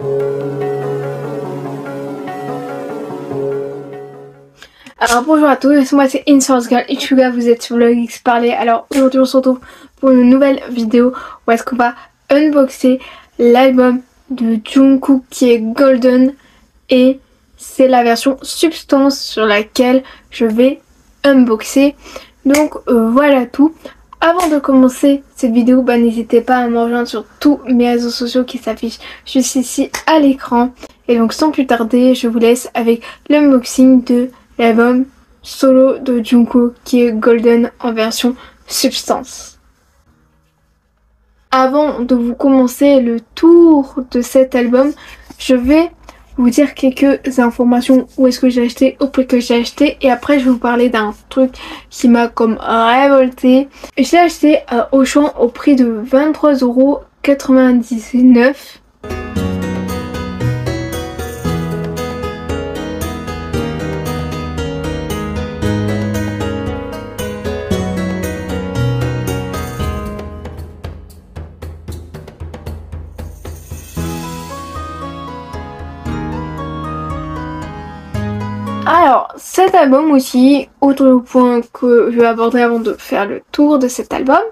Alors bonjour à tous, moi c'est InSourceGirl et Chuga, vous êtes sur Vlogix Parler. Alors aujourd'hui on se retrouve pour une nouvelle vidéo où est-ce qu'on va unboxer l'album de Jungkook qui est Golden, et c'est la version Substance sur laquelle je vais unboxer. Donc voilà tout. Avant de commencer cette vidéo, n'hésitez pas à me rejoindre sur tous mes réseaux sociaux qui s'affichent juste ici à l'écran. Et donc sans plus tarder, je vous laisse avec l'unboxing de l'album solo de Jungkook qui est Golden en version Substance. Avant de vous commencer le tour de cet album, je vais vous dire quelques informations, où est-ce que j'ai acheté, au prix que j'ai acheté, et après je vais vous parler d'un truc qui m'a comme révolté. Je l'ai acheté à Auchan au prix de 23,99 €. Alors, cet album aussi, autre point que je vais aborder avant de faire le tour de cet album,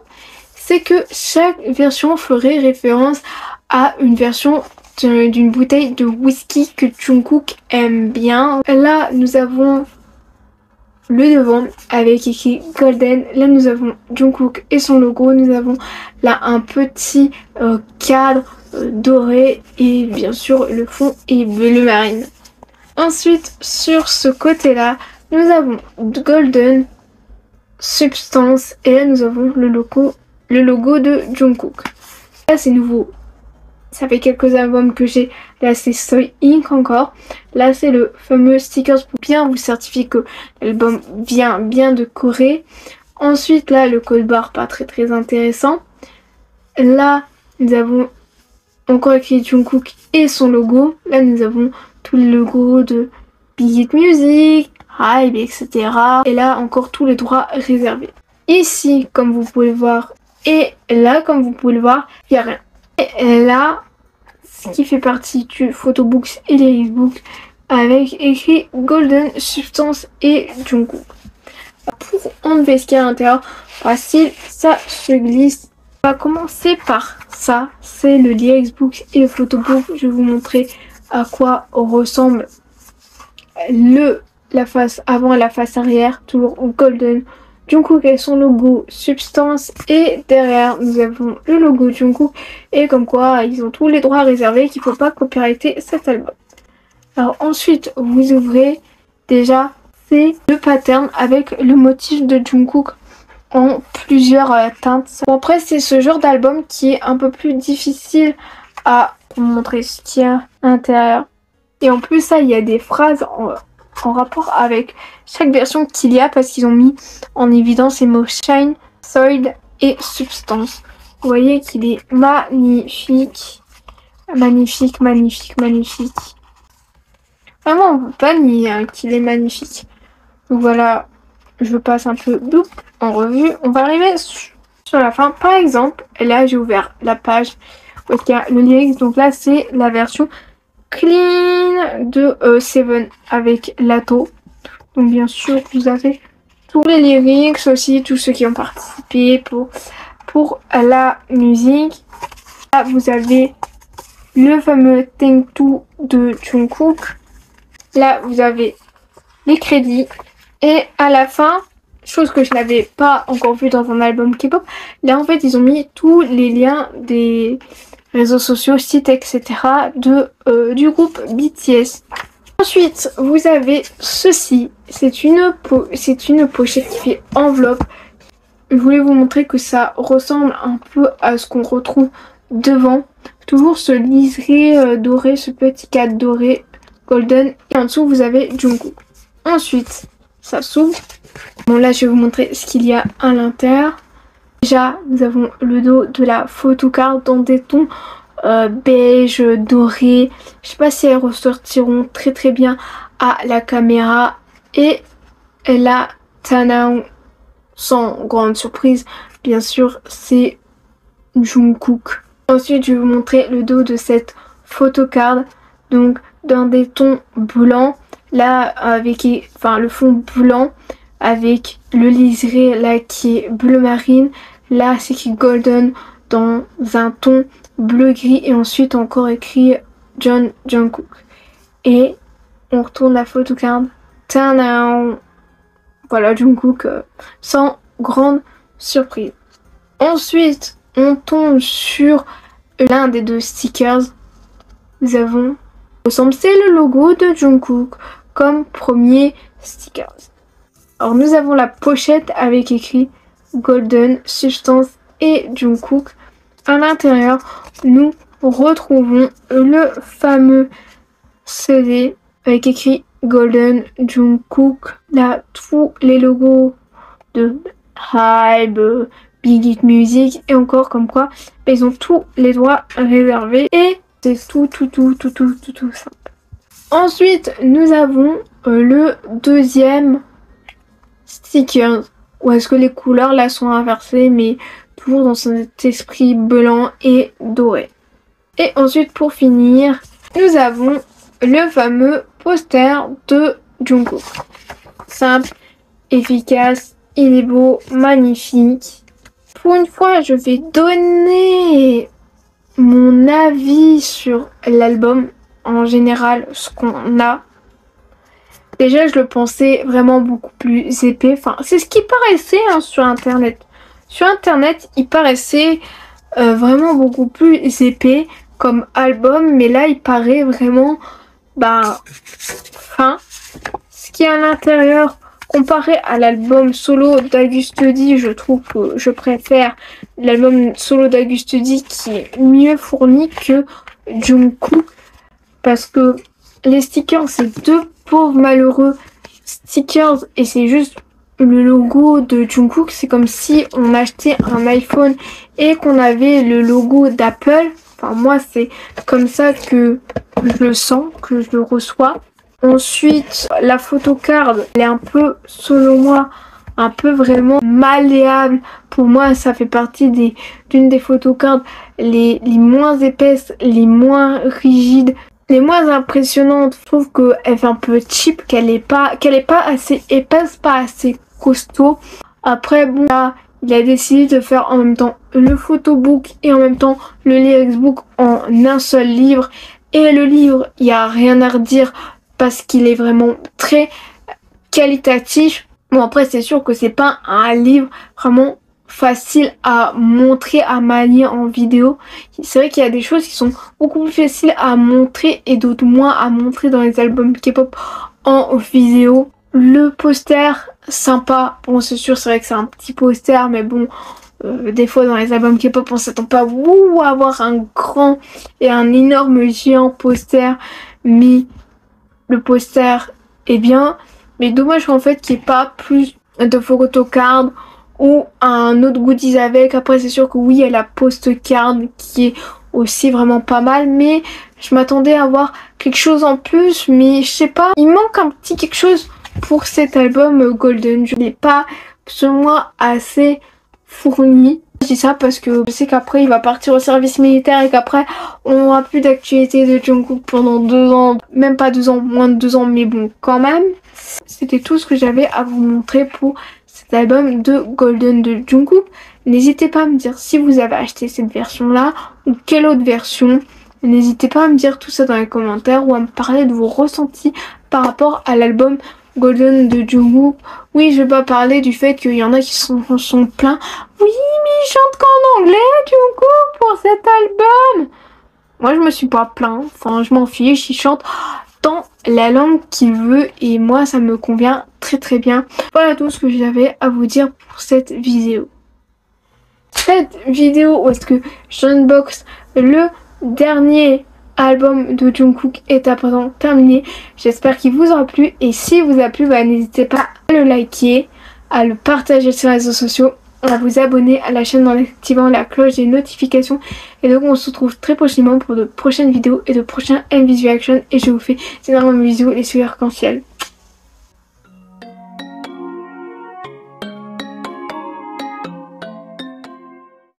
c'est que chaque version ferait référence à une version d'une bouteille de whisky que Jungkook aime bien. Là, nous avons le devant avec écrit Golden. Là, nous avons Jungkook et son logo. Nous avons là un petit cadre doré, et bien sûr, le fond est bleu marine. Ensuite, sur ce côté-là, nous avons Golden, Substance, et là nous avons le logo de Jungkook. Là c'est nouveau, ça fait quelques albums que j'ai. Là c'est Soy Inc encore. Là c'est le fameux stickers pour bien vous certifier que l'album vient bien de Corée. Ensuite là le code barre pas très intéressant. Là nous avons encore écrit Jungkook et son logo. Là nous avons tous les logos de Big Hit Music, Hybe, etc. Et là encore tous les droits réservés. Ici, comme vous pouvez le voir, et là, comme vous pouvez le voir, il n'y a rien. Et là, ce qui fait partie du photobooks et lyricbook, avec écrit Golden, Substance et Jungkook. Pour enlever ce qu'il y a à l'intérieur, facile, ça se glisse. On va commencer par ça, c'est le lyricsbook et le photobook. Je vais vous montrer à quoi ressemble la face avant et la face arrière, toujours Golden. Jungkook et son logo Substance, et derrière nous avons le logo Jungkook, et comme quoi ils ont tous les droits réservés, qu'il ne faut pas copyrighter cet album. Alors ensuite vous ouvrez, déjà c'est le pattern avec le motif de Jungkook en plusieurs teintes. Bon, après c'est ce genre d'album qui est un peu plus difficile à vous montrer ce qu'il y a à l'intérieur. Et en plus ça, il y a des phrases en rapport avec chaque version qu'il y a, parce qu'ils ont mis en évidence les mots Shine, Soil et Substance. Vous voyez qu'il est magnifique. Magnifique. Vraiment, on ne peut pas nier qu'il est magnifique. Donc voilà, je passe un peu en revue. On va arriver sur la fin. Par exemple, là j'ai ouvert la page où il y a le lyrics. Donc là c'est la version clean de Seven avec Lato. Donc bien sûr vous avez tous les lyrics aussi, tous ceux qui ont participé pour la musique. Là vous avez le fameux Thank You de Jungkook. Là vous avez les crédits, et à la fin, chose que je n'avais pas encore vue dans un album K-pop, là en fait ils ont mis tous les liens des réseaux sociaux, sites, etc. du groupe BTS. Ensuite, vous avez ceci. C'est une pochette qui fait enveloppe. Je voulais vous montrer que ça ressemble un peu à ce qu'on retrouve devant. Toujours ce liseré doré, ce petit cadre doré Golden. Et en dessous, vous avez Jungkook. Ensuite, ça s'ouvre. Bon, là, je vais vous montrer ce qu'il y a à l'intérieur. Déjà, nous avons le dos de la photocard dans des tons beige, doré. Je sais pas si elles ressortiront très bien à la caméra. Et là, Tanao, sans grande surprise, bien sûr, c'est Jungkook. Ensuite, je vais vous montrer le dos de cette photocard, donc dans des tons blancs, là avec le fond blanc avec le liseré là qui est bleu marine, là c'est écrit golden dans un ton bleu gris et ensuite encore écrit John Jungkook. Et on retourne la photocard, voilà Jungkook sans grande surprise. Ensuite on tombe sur l'un des deux stickers. Nous avons, c'est le logo de Jungkook comme premier sticker. Alors nous avons la pochette avec écrit Golden, Substance et Jungkook. À l'intérieur, nous retrouvons le fameux CD avec écrit Golden Jungkook. Là, tous les logos de Hybe, Big Hit Music et encore comme quoi, ils ont tous les droits réservés et c'est tout simple. Ensuite, nous avons le deuxième sticker où est-ce que les couleurs là sont inversées mais toujours dans cet esprit blanc et doré. Et ensuite pour finir, nous avons le fameux poster de Jungkook. Simple, efficace, il est beau, magnifique. Pour une fois, je vais donner mon avis sur l'album en général, ce qu'on a. Déjà, je le pensais vraiment beaucoup plus épais. Enfin, c'est ce qui paraissait sur Internet. Sur Internet, il paraissait vraiment beaucoup plus épais comme album. Mais là, il paraît vraiment fin. Ce qui est à l'intérieur, comparé à l'album solo d'Auguste D, je trouve que je préfère l'album solo d'Auguste D qui est mieux fourni que Jungkook. Parce que les stickers, c'est deux pauvres malheureux stickers et c'est juste le logo de Jungkook. C'est comme si on achetait un iPhone et qu'on avait le logo d'Apple. Enfin, moi, c'est comme ça que je le sens, que je le reçois. Ensuite, la photocard, elle est un peu, selon moi, un peu vraiment malléable. Pour moi, ça fait partie d'une des photocards les moins épaisses, les moins rigides, les moins impressionnantes. Je trouve qu'elle fait un peu cheap, qu'elle est pas assez épaisse, pas assez costaud. Après, bon, là, il a décidé de faire en même temps le photobook et en même temps le lyrics book en un seul livre. Et le livre, il n'y a rien à redire parce qu'il est vraiment très qualitatif. Bon, après, c'est sûr que c'est pas un livre vraiment facile à montrer, à manier en vidéo. C'est vrai qu'il y a des choses qui sont beaucoup plus faciles à montrer et d'autres moins à montrer dans les albums K-pop en vidéo. Le poster, sympa. Bon, c'est sûr, c'est vrai que c'est un petit poster, mais bon, des fois dans les albums K-pop, on s'attend pas à avoir un grand et un énorme géant poster, mais le poster est bien. Mais dommage en fait qu'il n'y ait pas plus de photocard ou un autre goodies avec. Après c'est sûr que oui, il y a la postcard qui est aussi vraiment pas mal, mais je m'attendais à avoir quelque chose en plus, mais je sais pas, il manque un petit quelque chose pour cet album Golden. Je l'ai pas selon moi assez fourni. Je dis ça parce que je sais qu'après il va partir au service militaire et qu'après on n'aura plus d'actualité de Jungkook pendant 2 ans, même pas 2 ans, moins de 2 ans, mais bon quand même. C'était tout ce que j'avais à vous montrer pour cet album de Golden de Jungkook. N'hésitez pas à me dire si vous avez acheté cette version là ou quelle autre version. N'hésitez pas à me dire tout ça dans les commentaires ou à me parler de vos ressentis par rapport à l'album Golden de Jungkook. Oui, je vais pas parler du fait qu'il y en a qui sont pleins. Oui, mais il chante qu'en anglais, Jungkook, pour cet album. Moi, je me suis pas plaint. Enfin, je m'en fiche. Il chante dans la langue qu'il veut et moi, ça me convient très bien. Voilà tout ce que j'avais à vous dire pour cette vidéo. Cette vidéo où est-ce que j'unbox le dernier album de Jungkook est à présent terminé. J'espère qu'il vous aura plu et si vous a plu, n'hésitez pas à le liker, à le partager sur les réseaux sociaux, à vous abonner à la chaîne en activant la cloche des notifications. Et donc on se retrouve très prochainement pour de prochaines vidéos et de prochains MV Reaction et je vous fais énormément de bisous les sueurs arc-en-ciel.